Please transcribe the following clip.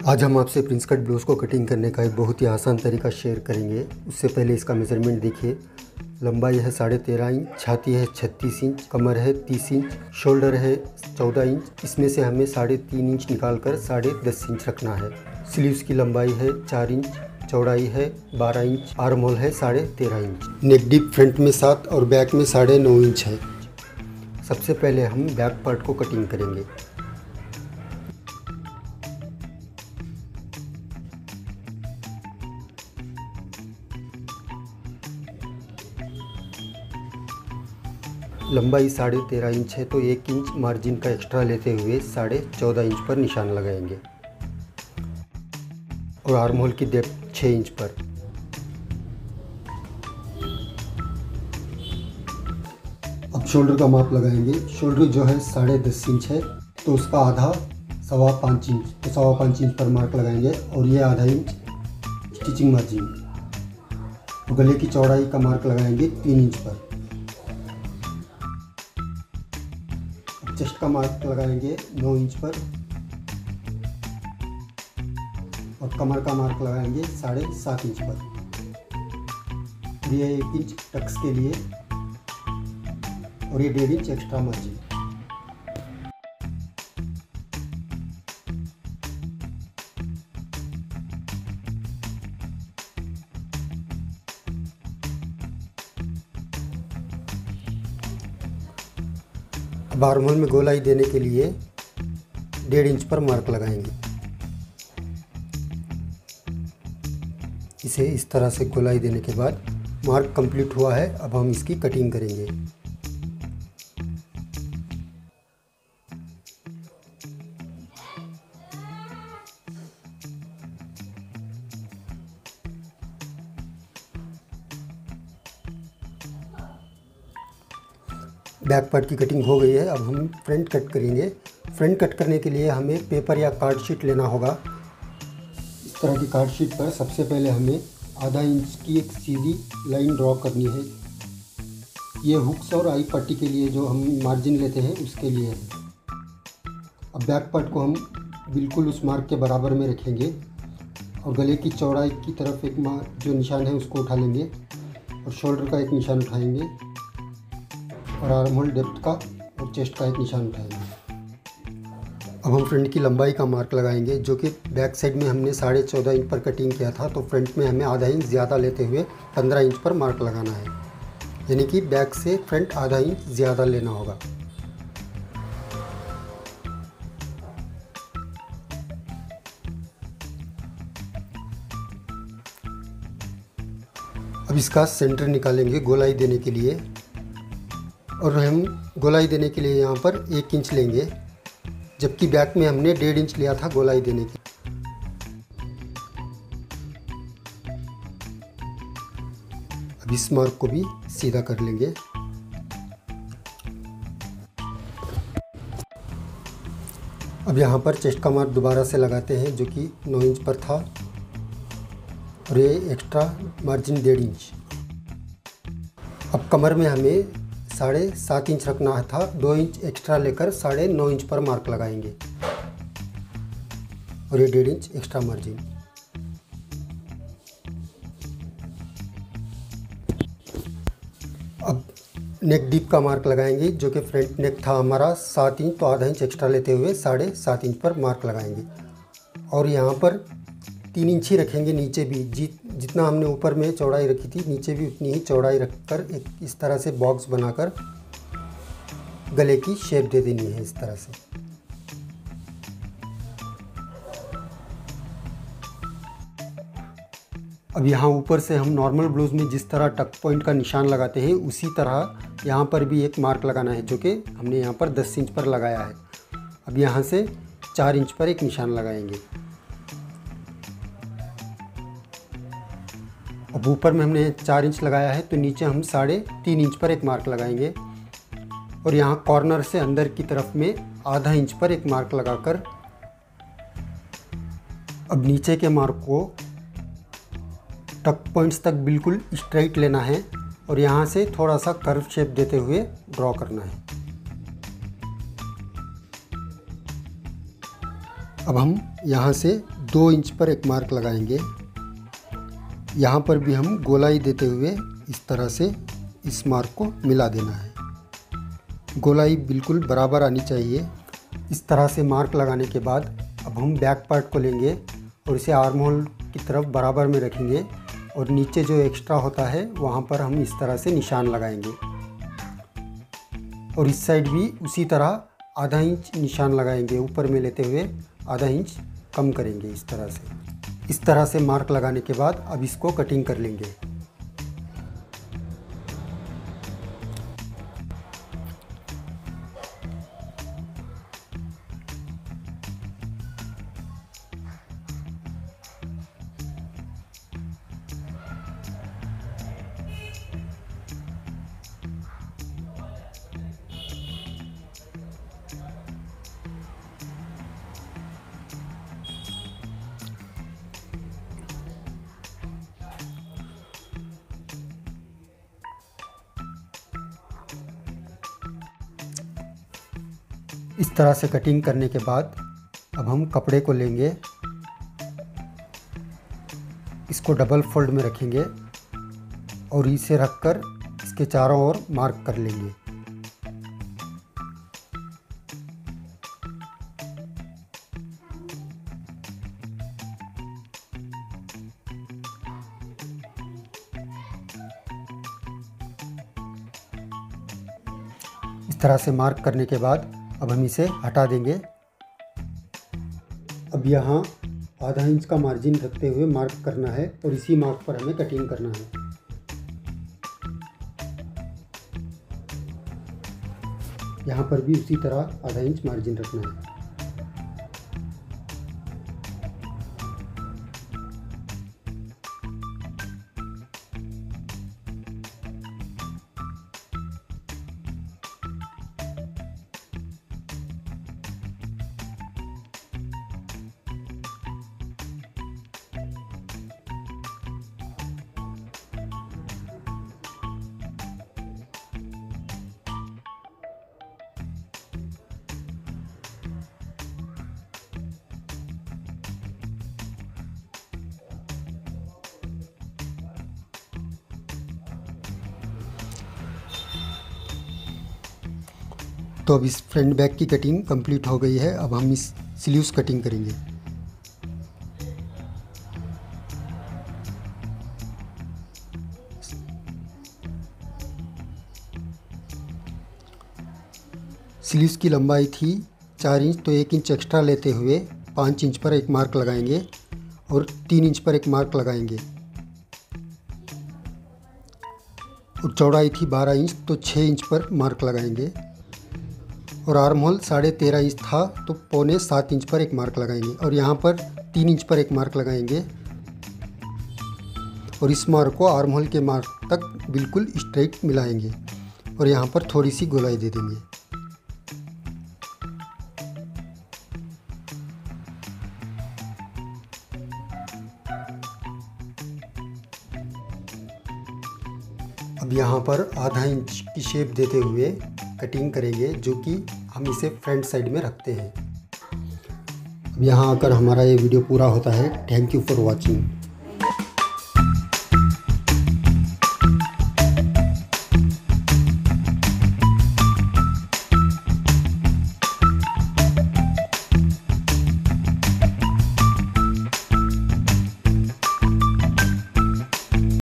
आज हम आपसे प्रिंस कट ब्लाउज़ को कटिंग करने का एक बहुत ही आसान तरीका शेयर करेंगे। उससे पहले इसका मेज़रमेंट देखिए। लंबाई है 13.5 इंच, छाती है 36 इंच, कमर है 30 इंच, शोल्डर है 14 इंच। इसमें से हमें 3.5 इंच निकाल कर 10.5 इंच रखना है। स्लीव्स की लंबाई है 4 इंच, चौड़ाई है 12 इंच, आर्म होल है 13.5 इंच। नेक डीप फ्रंट में 7 और बैक में 9.5 इंच है। सबसे पहले हम बैक पार्ट को कटिंग करेंगे। लंबाई 13.5 इंच है तो 1 इंच मार्जिन का एक्स्ट्रा लेते हुए 14.5 इंच पर निशान लगाएंगे और आर्म होल की डेप्थ 6 इंच पर। अब शोल्डर का माप लगाएंगे। शोल्डर जो है 10.5 इंच है तो उसका आधा 5.25 इंच, तो 5.25 इंच पर मार्क लगाएंगे और ये आधा इंच स्टिचिंग मार्जिन। तो गले की चौड़ाई का मार्क लगाएंगे 3 इंच पर। चेस्ट का मार्क लगाएंगे 9 इंच पर और कमर का मार्क लगाएंगे 7.5 इंच पर। ये 1 इंच टक्स के लिए और ये 1.5 इंच एक्स्ट्रा मार्जिन। अब आर्म होल में गोलाई देने के लिए 1.5 इंच पर मार्क लगाएंगे। इसे इस तरह से गोलाई देने के बाद मार्क कंप्लीट हुआ है। अब हम इसकी कटिंग करेंगे। बैक पार्ट की कटिंग हो गई है। अब हम फ्रंट कट करेंगे। फ्रंट कट करने के लिए हमें पेपर या कार्ड शीट लेना होगा। इस तरह की कार्ड शीट पर सबसे पहले हमें आधा इंच की एक सीधी लाइन ड्रॉ करनी है। ये हुक्स और आई पट्टी के लिए जो हम मार्जिन लेते हैं उसके लिए है। अब बैक पार्ट को हम बिल्कुल उस मार्क के बराबर में रखेंगे और गले की चौड़ाई की तरफ एक जो निशान है उसको उठा लेंगे और शोल्डर का एक निशान उठाएंगे और आर्म होल डेप्थ का और चेस्ट का एक निशान उठाएंगे। अब हम फ्रंट की लंबाई का मार्क लगाएंगे, जो कि बैक साइड में हमने 14.5 इंच पर कटिंग किया था, तो फ्रंट में हमें आधा इंच ज़्यादा लेते हुए 15 इंच पर मार्क लगाना है। यानी कि बैक से फ्रंट आधा इंच ज़्यादा लेना होगा। अब इसका सेंटर निकालेंगे गोलाई देने के लिए और हम गोलाई देने के लिए यहाँ पर 1 इंच लेंगे, जबकि बैक में हमने 1.5 इंच लिया था गोलाई देने की। अब इस मार्क को भी सीधा कर लेंगे। अब यहाँ पर चेस्ट का मार्क दोबारा से लगाते हैं, जो कि 9 इंच पर था और ये एक्स्ट्रा मार्जिन 1.5 इंच। अब कमर में हमें 7.5 इंच रखना था, 2 इंच एक्स्ट्रा लेकर 9.5 इंच पर मार्क लगाएंगे और ये 1.5 इंच एक्स्ट्रा मार्जिन। अब नेक डीप का मार्क लगाएंगे, जो कि फ्रंट नेक था हमारा 7 इंच, तो आधा इंच एक्स्ट्रा लेते हुए 7.5 इंच पर मार्क लगाएंगे और यहाँ पर 3 इंच ही रखेंगे। नीचे भी जितना हमने ऊपर में चौड़ाई रखी थी, नीचे भी उतनी ही चौड़ाई रखकर एक इस तरह से बॉक्स बनाकर गले की शेप दे देनी है इस तरह से। अब यहाँ ऊपर से हम नॉर्मल ब्लाउज में जिस तरह टक पॉइंट का निशान लगाते हैं, उसी तरह यहाँ पर भी एक मार्क लगाना है, जो कि हमने यहाँ पर 10 इंच पर लगाया है। अब यहाँ से 4 इंच पर एक निशान लगाएंगे। अब ऊपर में हमने 4 इंच लगाया है, तो नीचे हम 3.5 इंच पर एक मार्क लगाएंगे और यहाँ कॉर्नर से अंदर की तरफ में आधा इंच पर एक मार्क लगाकर अब नीचे के मार्क को टक पॉइंट्स तक बिल्कुल स्ट्रेट लेना है और यहाँ से थोड़ा सा कर्व शेप देते हुए ड्रॉ करना है। अब हम यहाँ से 2 इंच पर एक मार्क लगाएंगे। यहाँ पर भी हम गोलाई देते हुए इस तरह से इस मार्क को मिला देना है। गोलाई बिल्कुल बराबर आनी चाहिए। इस तरह से मार्क लगाने के बाद अब हम बैक पार्ट को लेंगे और इसे आर्म होल की तरफ बराबर में रखेंगे और नीचे जो एक्स्ट्रा होता है वहाँ पर हम इस तरह से निशान लगाएंगे और इस साइड भी उसी तरह आधा इंच निशान लगाएंगे, ऊपर में लेते हुए आधा इंच कम करेंगे इस तरह से। इस तरह से मार्क लगाने के बाद अब इसको कटिंग कर लेंगे। इस तरह से कटिंग करने के बाद अब हम कपड़े को लेंगे, इसको डबल फोल्ड में रखेंगे और इसे रखकर इसके चारों ओर मार्क कर लेंगे। इस तरह से मार्क करने के बाद अब हम इसे हटा देंगे। अब यहाँ आधा इंच का मार्जिन रखते हुए मार्क करना है और इसी मार्क पर हमें कटिंग करना है। यहाँ पर भी उसी तरह आधा इंच मार्जिन रखना है। तो अब इस फ्रंट बैक की कटिंग कंप्लीट हो गई है। अब हम इस स्लीव्स कटिंग करेंगे। स्लीव्स की लंबाई थी 4 इंच, तो 1 इंच एक्स्ट्रा लेते हुए 5 इंच पर एक मार्क लगाएंगे और 3 इंच पर एक मार्क लगाएंगे। और चौड़ाई थी 12 इंच, तो 6 इंच पर मार्क लगाएंगे। और आर्म होल 13.5 इंच था, तो 6.25 इंच पर एक मार्क लगाएंगे और यहाँ पर 3 इंच पर एक मार्क लगाएंगे और इस मार्क को आर्म होल के मार्क तक बिल्कुल स्ट्रेट मिलाएंगे और यहाँ पर थोड़ी सी गोलाई दे देंगे। अब यहाँ पर आधा इंच की शेप देते हुए कटिंग करेंगे, जो कि हम इसे फ्रंट साइड में रखते हैं। अब यहाँ आकर हमारा ये वीडियो पूरा होता है। Thank you for watching.